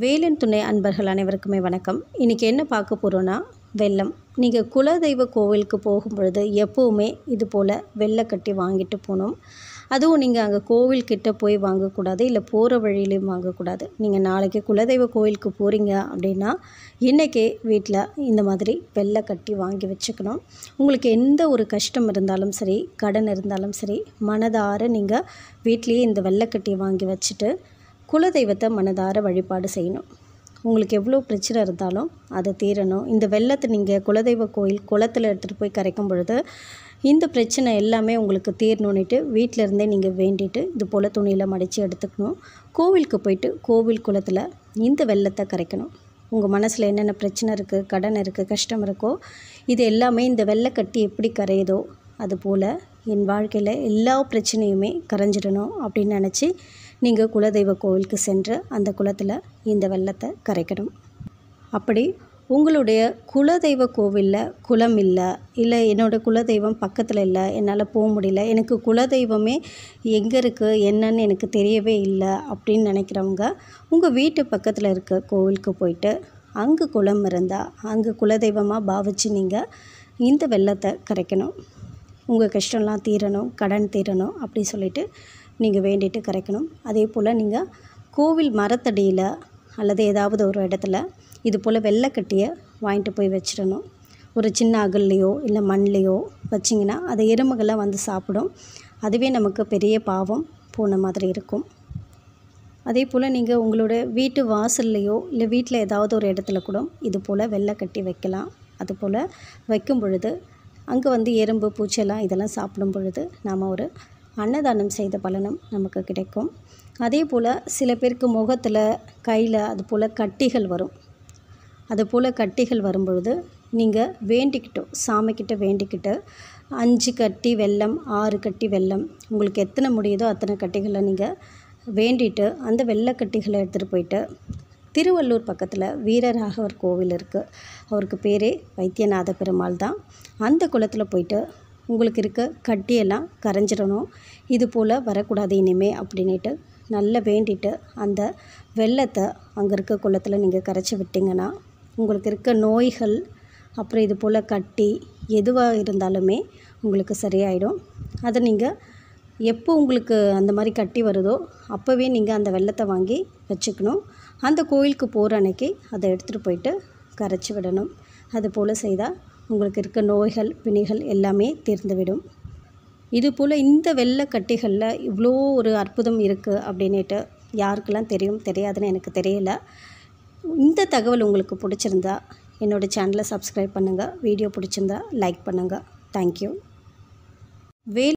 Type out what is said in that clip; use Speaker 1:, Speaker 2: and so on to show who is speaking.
Speaker 1: வேலன் துணை அன்பர்கள் அனைவருக்குமே வணக்கம். இன்றைக்கி என்ன பார்க்க போகிறோன்னா, வெல்லம். நீங்கள் குலதெய்வ கோவிலுக்கு போகும்பொழுது எப்போவுமே இது போல் வெல்லம் கட்டி வாங்கிட்டு போகணும். அதுவும் நீங்கள் அங்கே கோவில்கிட்ட போய் வாங்கக்கூடாது, இல்லை போகிற வழியிலையும் வாங்கக்கூடாது. நீங்கள் நாளைக்கு குலதெய்வ கோவிலுக்கு போகிறீங்க அப்படின்னா இன்றைக்கே வீட்டில் இந்த மாதிரி வெல்லம் கட்டி வாங்கி வச்சுக்கணும். உங்களுக்கு எந்த ஒரு கஷ்டம் இருந்தாலும் சரி, கடன் இருந்தாலும் சரி, மனதார நீங்கள் வீட்லேயே இந்த வெல்லம் கட்டி வாங்கி வச்சுட்டு குலதெய்வத்தை மனதார வழிபாடு செய்யணும். உங்களுக்கு எவ்வளோ பிரச்சனை இருந்தாலும் அது தீரணும். இந்த வெல்லத்தை நீங்கள் குலதெய்வ கோயில் குளத்தில் எடுத்துகிட்டு போய் கரைக்கும் பொழுது இந்த பிரச்சனை எல்லாமே உங்களுக்கு தீரணுன்னுட்டு வீட்டில் இருந்தே நீங்கள் வேண்டிட்டு இது போல் துணியில் மடித்து எடுத்துக்கணும். கோவிலுக்கு போயிட்டு கோவில் குளத்தில் இந்த வெல்லத்தை கரைக்கணும். உங்கள் மனசில் என்னென்ன பிரச்சனை இருக்குது, கடன் இருக்குது, கஷ்டம் இருக்கோ, இது எல்லாமே இந்த வெல்லம் கட்டி எப்படி கரையுதோ அதுபோல் என் வாழ்க்கையில் எல்லா பிரச்சனையுமே கரைஞ்சிடணும் அப்படின்னு நினச்சி நீங்கள் குலதெய்வ கோவிலுக்கு சென்று அந்த குளத்தில் இந்த வெல்லத்தை கரைக்கணும். அப்படி உங்களுடைய குலதெய்வ கோவிலில் குளம் இல்லை என்னோடய குலதெய்வம் பக்கத்தில் இல்லை, என்னால் போக முடியல, எனக்கு குலதெய்வமே எங்கே இருக்குது என்னன்னு எனக்கு தெரியவே இல்லை அப்படின்னு நினைக்கிறவங்க உங்கள் வீட்டு பக்கத்தில் இருக்க கோவிலுக்கு போயிட்டு அங்கே குளம் இருந்தால் அங்கே குலதெய்வமாக பாவிச்சு நீங்கள் இந்த வெல்லத்தை கரைக்கணும். உங்கள் கஷ்டம்லாம் தீரணும், கடன் தீரணும் அப்படி சொல்லிவிட்டு நீங்கள் வேண்டிட்டு கரைக்கணும். அதே போல் நீங்கள் கோவில் மரத்தடியில் அல்லது ஏதாவது ஒரு இடத்துல இது போல் வெல்லக்கட்டியை வாங்கிட்டு போய் வச்சிடணும். ஒரு சின்ன அகல்லையோ இல்லை மண்லேயோ வச்சிங்கன்னா அதை எறும்புகள்லாம் வந்து சாப்பிடும். அதுவே நமக்கு பெரிய பாவம் போன மாதிரி இருக்கும். அதே போல் நீங்கள் உங்களோட வீட்டு வாசல்லையோ இல்லை வீட்டில் ஏதாவது ஒரு இடத்துல கூட இது போல் வெல்லக்கட்டி வைக்கலாம். அதுபோல் வைக்கும் பொழுது அங்கே வந்து எறும்பு பூச்செல்லாம் இதெல்லாம் சாப்பிடும் பொழுது நாம் ஒரு அன்னதானம் செய்த பலனும் நமக்கு கிடைக்கும். அதே போல் சில பேருக்கு முகத்தில் கையில் அது போல் கட்டிகள் வரும். அது போல் கட்டிகள் வரும்பொழுது நீங்கள் வேண்டிக்கிட்டோம், சாமிக்கிட்ட வேண்டிக்கிட்டு 5 கட்டி வெல்லம், 6 கட்டி வெல்லம், உங்களுக்கு எத்தனை முடியுதோ அத்தனை கட்டிகளை நீங்கள் வேண்டிட்டு அந்த வெல்லக்கட்டிகளை எடுத்துகிட்டு போயிட்டு திருவள்ளூர் பக்கத்தில் வீரராகவர் கோவில் இருக்குது. அவருக்கு பேரே வைத்தியநாத பெருமாள் தான். அந்த குளத்தில் போயிட்டு உங்களுக்கு இருக்க கட்டியெல்லாம் கரைஞ்சிடணும். இது போல் வரக்கூடாது இனிமே அப்படின்ட்டு நல்லா வேண்டிட்டு அந்த வெல்லத்தை அங்கே இருக்க குளத்தில் நீங்கள் கரைச்சி விட்டிங்கன்னா உங்களுக்கு இருக்க நோய்கள் அப்புறம் இது போல் கட்டி எதுவாக இருந்தாலுமே உங்களுக்கு சரியாயிடும். அதை நீங்கள் எப்போ உங்களுக்கு அந்த மாதிரி கட்டி வருதோ அப்போவே நீங்கள் அந்த வெல்லத்தை வாங்கி வச்சுக்கணும். அந்த கோயிலுக்கு போகிற அன்னைக்கு அதை எடுத்துகிட்டு போயிட்டு கரைச்சி விடணும். அது போல் செய்தால் உங்களுக்கு இருக்க நோய்கள் பிணிகள் எல்லாமே தீர்ந்துவிடும். இதுபோல் இந்த வெல்லக்கட்டிகளில் இவ்வளோ ஒரு அற்புதம் இருக்குது அப்படின்ட்டு யாருக்கெல்லாம் தெரியாதுன்னு எனக்கு தெரியல. இந்த தகவல் உங்களுக்கு பிடிச்சிருந்தா என்னோடய சேனலை சப்ஸ்கிரைப் பண்ணுங்கள். வீடியோ பிடிச்சிருந்தா லைக் பண்ணுங்கள். தேங்க்யூ.